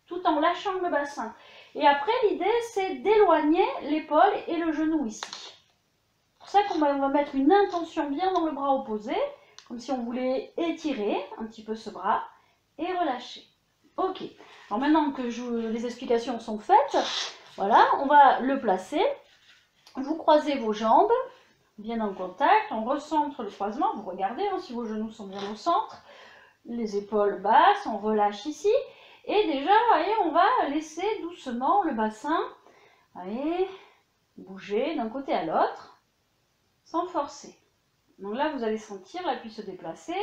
tout en lâchant le bassin. Et après, l'idée, c'est d'éloigner l'épaule et le genou ici. C'est pour ça qu'on va mettre une intention bien dans le bras opposé, comme si on voulait étirer un petit peu ce bras et relâcher. Ok, alors maintenant que les explications sont faites, voilà, on va le placer. Vous croisez vos jambes, bien en contact, on recentre le croisement, vous regardez hein, si vos genoux sont bien au centre, les épaules basses, on relâche ici. Et déjà, vous voyez, on va laisser doucement le bassin, voyez, bouger d'un côté à l'autre, sans forcer. Donc là, vous allez sentir l'appui se déplacer,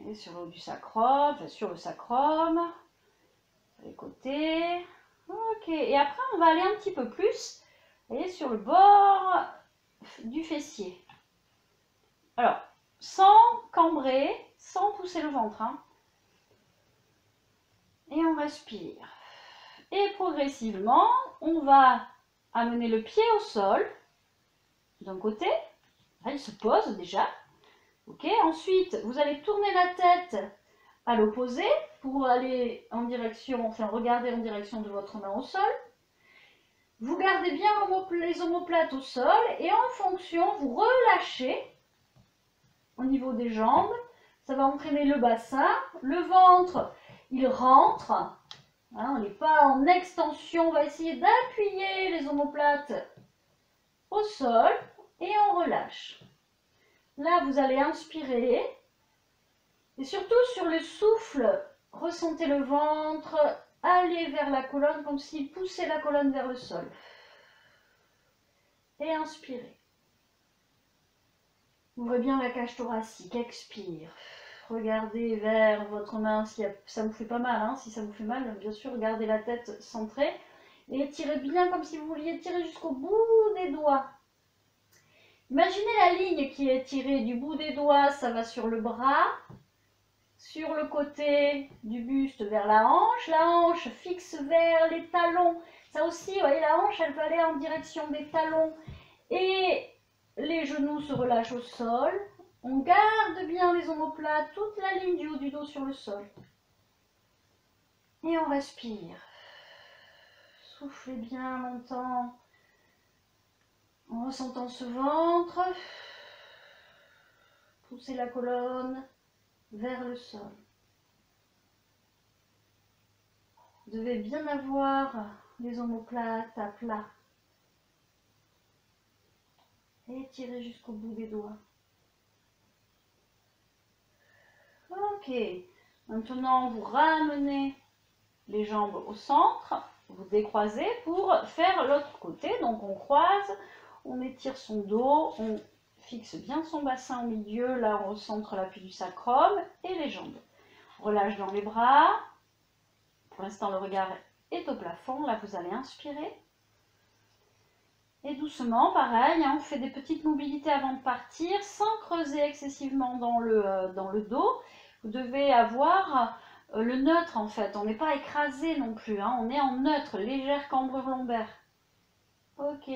et sur le haut du sacrum, enfin, sur le sacrum, sur les côtés. Ok, et après, on va aller un petit peu plus, vous voyez, sur le bord du fessier. Alors, sans cambrer, sans pousser le ventre, hein. Et on respire. Et progressivement, on va amener le pied au sol, d'un côté. Là, il se pose déjà. Ok. Ensuite, vous allez tourner la tête à l'opposé pour aller en direction, enfin regarder en direction de votre main au sol. Vous gardez bien les omoplates au sol et en fonction, vous relâchez au niveau des jambes. Ça va entraîner le bassin, le ventre. Il rentre, hein, on n'est pas en extension, on va essayer d'appuyer les omoplates au sol et on relâche. Là, vous allez inspirer et surtout sur le souffle, ressentez le ventre aller vers la colonne comme s'il poussait la colonne vers le sol. Et inspirez. Ouvrez bien la cage thoracique, expire. Regardez vers votre main si ça vous fait pas mal. Hein. Si ça vous fait mal, bien sûr, gardez la tête centrée. Et étirez bien comme si vous vouliez tirer jusqu'au bout des doigts. Imaginez la ligne qui est tirée du bout des doigts, ça va sur le bras, sur le côté du buste vers la hanche fixe vers les talons. Ça aussi, vous voyez, la hanche, elle va aller en direction des talons. Et les genoux se relâchent au sol. On garde bien les omoplates, toute la ligne du haut du dos sur le sol. Et on respire. Soufflez bien longtemps en ressentant ce ventre. Poussez la colonne vers le sol. Vous devez bien avoir les omoplates à plat. Et tirez jusqu'au bout des doigts. Ok. Maintenant, vous ramenez les jambes au centre. Vous décroisez pour faire l'autre côté. Donc, on croise, on étire son dos, on fixe bien son bassin au milieu. Là, on recentre l'appui du sacrum et les jambes. Relâche dans les bras. Pour l'instant, le regard est au plafond. Là, vous allez inspirer. Et doucement, pareil, hein, on fait des petites mobilités avant de partir, sans creuser excessivement dans le dos. Vous devez avoir le neutre en fait, on n'est pas écrasé non plus, hein, on est en neutre, légère cambrure lombaire. Ok,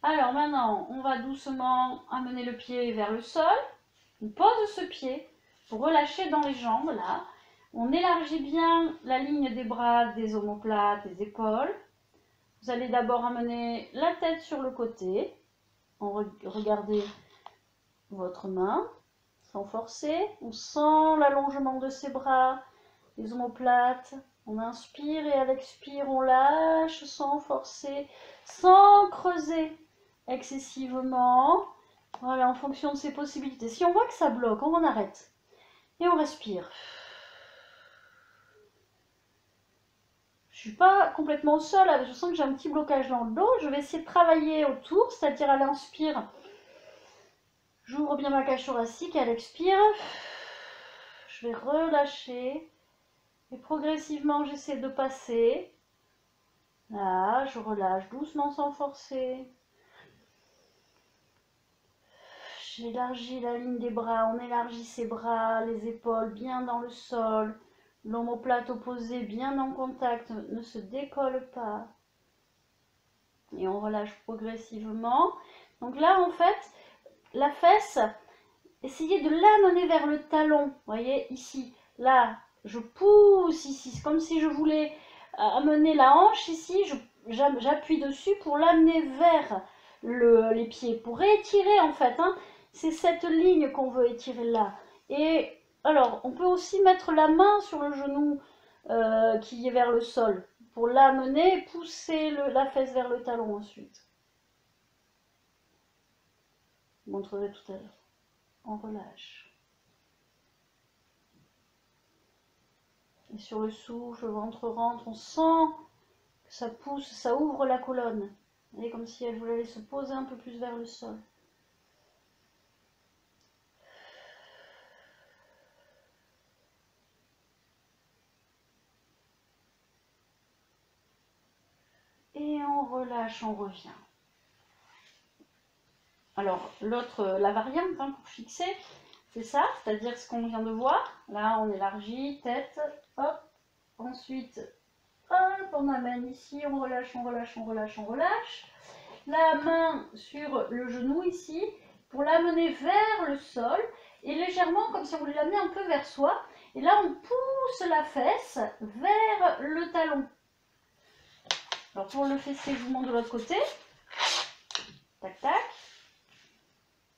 alors maintenant, on va doucement amener le pied vers le sol. On pose ce pied pour relâcher dans les jambes, là. On élargit bien la ligne des bras, des omoplates, des épaules. Vous allez d'abord amener la tête sur le côté. Regardez votre main sans forcer. On sent l'allongement de ses bras, les omoplates. On inspire et à l'expire, on lâche sans forcer, sans creuser excessivement. Voilà, en fonction de ses possibilités. Si on voit que ça bloque, on en arrête. Et on respire. Je ne suis pas complètement au sol, je sens que j'ai un petit blocage dans le dos. Je vais essayer de travailler autour, c'est-à-dire à l'inspire, j'ouvre bien ma cage thoracique, à l'expire, je vais relâcher. Et progressivement, j'essaie de passer. Là, je relâche doucement sans forcer. J'élargis la ligne des bras, on élargit ses bras, les épaules bien dans le sol. L'omoplate opposée bien en contact, ne se décolle pas. Et on relâche progressivement. Donc là, en fait, la fesse, essayez de l'amener vers le talon. Vous voyez, ici, là, je pousse ici. C'est comme si je voulais amener la hanche ici. J'appuie dessus pour l'amener vers les pieds. Pour étirer, en fait. Hein, c'est cette ligne qu'on veut étirer là. Et alors, on peut aussi mettre la main sur le genou qui est vers le sol pour l'amener et pousser la fesse vers le talon ensuite. Je vous montrerai tout à l'heure. On relâche. Et sur le souffle, le ventre rentre, on sent que ça pousse, ça ouvre la colonne. Vous voyez, comme si elle voulait aller se poser un peu plus vers le sol. Et on relâche, on revient. Alors, la variante hein, pour fixer, c'est ça, c'est-à-dire ce qu'on vient de voir. Là, on élargit, tête, hop. Ensuite, hop, on amène ici, on relâche, on relâche, on relâche, on relâche. La main sur le genou ici, pour l'amener vers le sol. Et légèrement, comme si on voulait l'amener un peu vers soi. Et là, on pousse la fesse vers le talon. Alors, pour le fessier, je vous montre de l'autre côté. Tac, tac.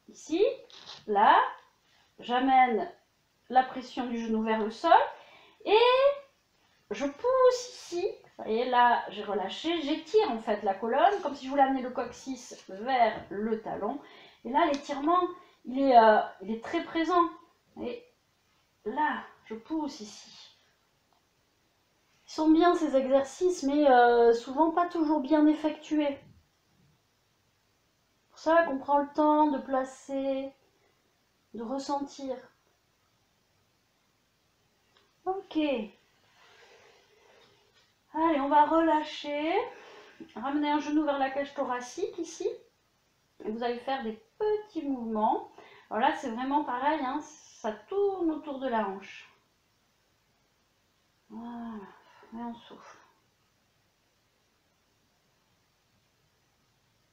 Ici, là, j'amène la pression du genou vers le sol et je pousse ici. Vous voyez, là, j'ai relâché, j'étire en fait la colonne comme si je voulais amener le coccyx vers le talon. Et là, l'étirement, il est très présent. Et là, je pousse ici. sont bien ces exercices, mais souvent pas toujours bien effectués. C'est pour ça qu'on prend le temps de placer, de ressentir. Ok. Allez, on va relâcher. Ramener un genou vers la cage thoracique ici. Et vous allez faire des petits mouvements. Alors là, c'est vraiment pareil, hein, ça tourne autour de la hanche. Voilà, et on souffle.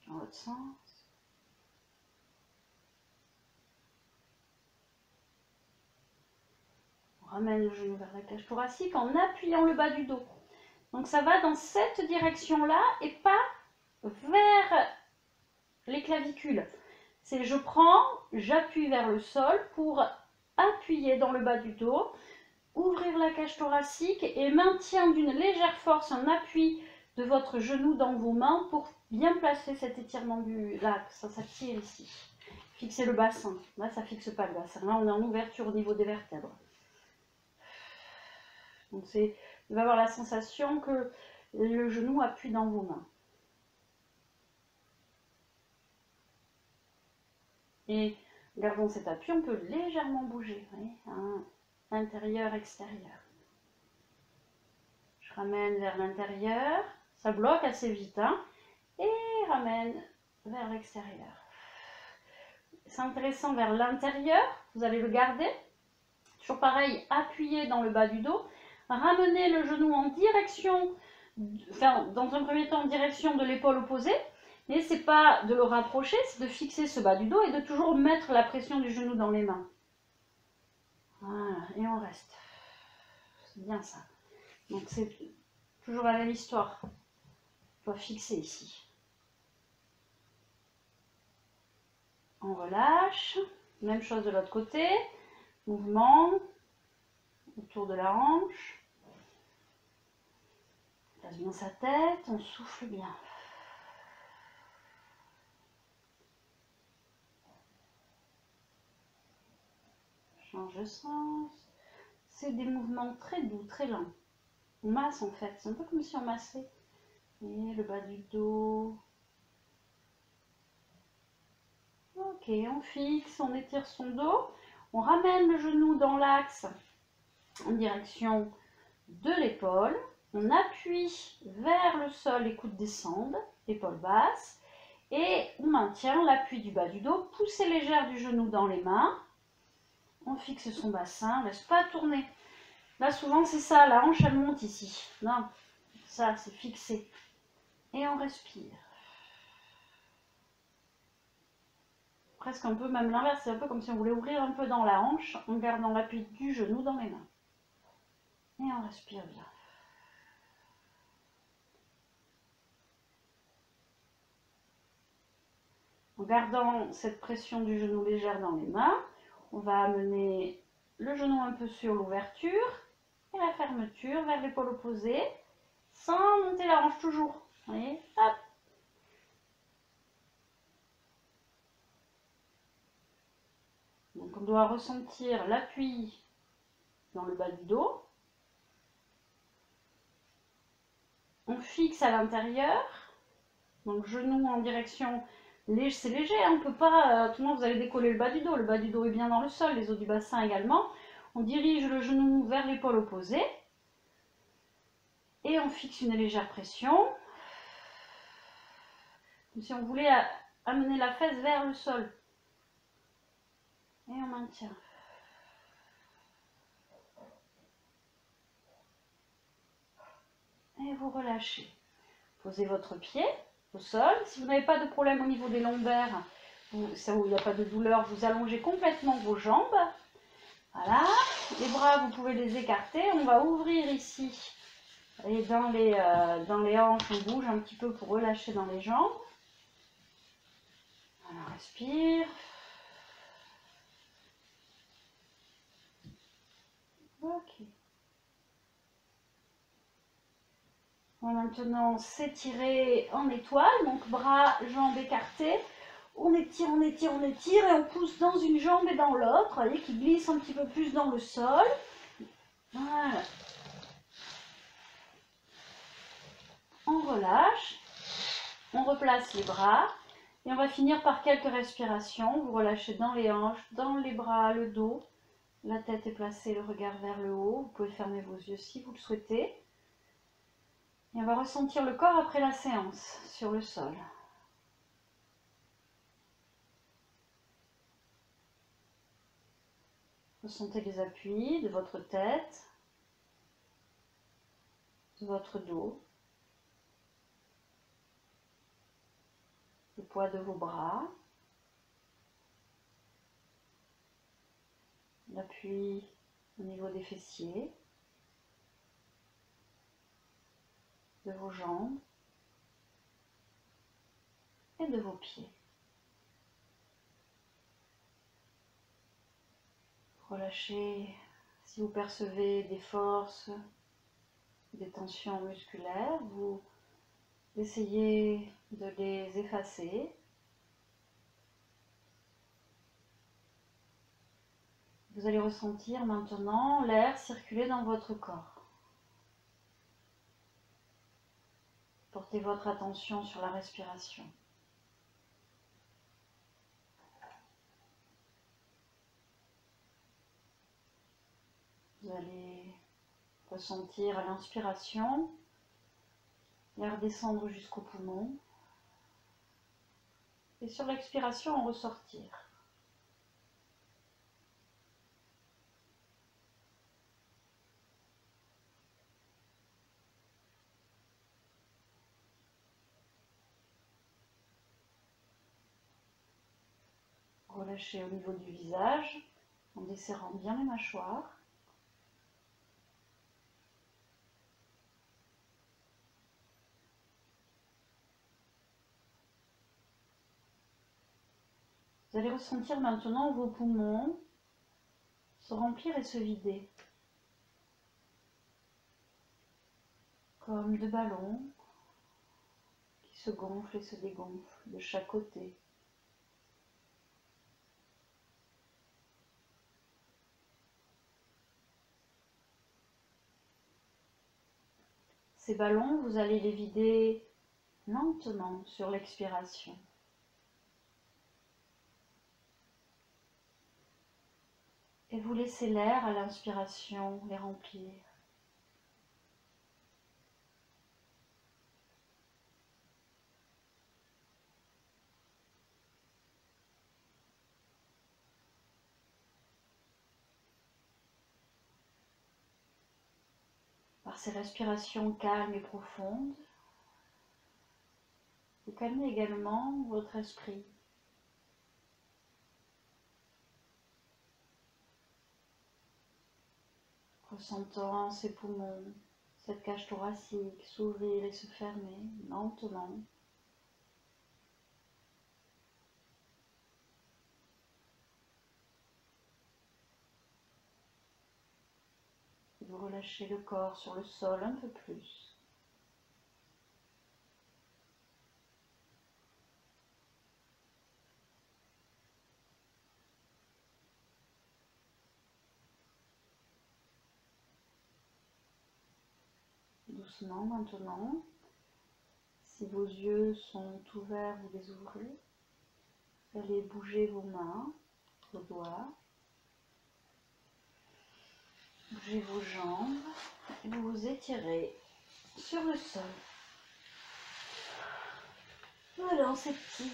Dans l'autre sens. On ramène le genou vers la cage thoracique en appuyant le bas du dos. Donc ça va dans cette direction-là et pas vers les clavicules. C'est je prends, j'appuie vers le sol pour appuyer dans le bas du dos, ouvrir la cage thoracique et maintien d'une légère force en appui de votre genou dans vos mains pour bien placer cet étirement du là, ça tire ici. Fixez le bassin. Là, ça fixe pas le bassin. Là, on est en ouverture au niveau des vertèbres. Donc, il va avoir la sensation que le genou appuie dans vos mains. Et gardons cet appui, on peut légèrement bouger. Vous voyez, hein, intérieur, extérieur. Je ramène vers l'intérieur. Ça bloque assez vite. Hein, et ramène vers l'extérieur. C'est intéressant vers l'intérieur. Vous allez le garder. Toujours pareil, appuyez dans le bas du dos. Ramenez le genou en direction, enfin, dans un premier temps en direction de l'épaule opposée. Mais ce n'est pas de le rapprocher, c'est de fixer ce bas du dos et de toujours mettre la pression du genou dans les mains. Voilà, et on reste. C'est bien ça. Donc c'est toujours la même histoire. On doit fixer ici. On relâche. Même chose de l'autre côté. Mouvement autour de la hanche. On place bien sa tête, on souffle bien. Change de sens. C'est des mouvements très doux, très lents. On masse en fait, c'est un peu comme si on massait. Et le bas du dos. Ok, on fixe, on étire son dos. On ramène le genou dans l'axe en direction de l'épaule. On appuie vers le sol, les coudes descendent, épaule basse. Et on maintient l'appui du bas du dos, poussée légère du genou dans les mains. On fixe son bassin, on ne laisse pas tourner. Là, souvent, c'est ça, la hanche, elle monte ici. Non, ça, c'est fixé. Et on respire. Presque un peu, même l'inverse, c'est un peu comme si on voulait ouvrir un peu dans la hanche en gardant l'appui du genou dans les mains. Et on respire bien. En gardant cette pression du genou légère dans les mains, on va amener le genou un peu sur l'ouverture et la fermeture vers l'épaule opposée, sans monter la hanche toujours. Vous voyez, hop. Donc on doit ressentir l'appui dans le bas du dos. On fixe à l'intérieur. Donc genou en direction, c'est léger, hein, on peut pas, tout le monde vous allez décoller le bas du dos. Le bas du dos est bien dans le sol, les os du bassin également. On dirige le genou vers l'épaule opposée. Et on fixe une légère pression. Comme si on voulait amener la fesse vers le sol. Et on maintient. Et vous relâchez. Posez votre pied au sol. Si vous n'avez pas de problème au niveau des lombaires, où il n'y a pas de douleur, vous allongez complètement vos jambes. Voilà. Les bras, vous pouvez les écarter. On va ouvrir ici. Et dans les hanches, on bouge un petit peu pour relâcher dans les jambes. Voilà, on respire. Ok. On va maintenant s'étirer en étoile, donc bras, jambes écartés. On étire, on étire, on étire et on pousse dans une jambe et dans l'autre, vous voyez, qui glisse un petit peu plus dans le sol. Voilà. On relâche, on replace les bras et on va finir par quelques respirations. Vous relâchez dans les hanches, dans les bras, le dos. La tête est placée, le regard vers le haut. Vous pouvez fermer vos yeux si vous le souhaitez. Et on va ressentir le corps après la séance sur le sol. Ressentez les appuis de votre tête, de votre dos, le poids de vos bras, l'appui au niveau des fessiers, de vos jambes et de vos pieds. Relâchez si vous percevez des forces, des tensions musculaires, vous essayez de les effacer. Vous allez ressentir maintenant l'air circuler dans votre corps. Portez votre attention sur la respiration. Vous allez ressentir à l'inspiration l'air descendre jusqu'au poumon et sur l'expiration en ressortir. Relâchez au niveau du visage en desserrant bien les mâchoires. Vous allez ressentir maintenant vos poumons se remplir et se vider, comme deux ballons qui se gonflent et se dégonflent de chaque côté. Ces ballons, vous allez les vider lentement sur l'expiration. Et vous laissez l'air à l'inspiration les remplir. Par ces respirations calmes et profondes, vous calmez également votre esprit. Ressentant ces poumons, cette cage thoracique s'ouvrir et se fermer lentement. Vous relâchez le corps sur le sol un peu plus. Doucement maintenant, si vos yeux sont ouverts, vous les ouvrez. Vous allez bouger vos mains, vos doigts. Bougez vos jambes et vous vous étirez sur le sol. Voilà, c'est petit.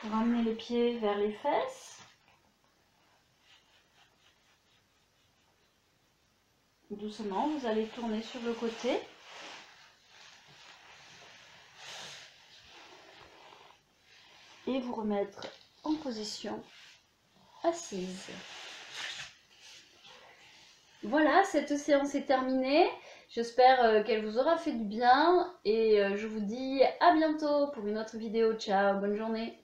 Vous ramenez les pieds vers les fesses. Doucement, vous allez tourner sur le côté. Et vous remettre en position assise. Voilà, cette séance est terminée. J'espère qu'elle vous aura fait du bien et je vous dis à bientôt pour une autre vidéo. Ciao, bonne journée.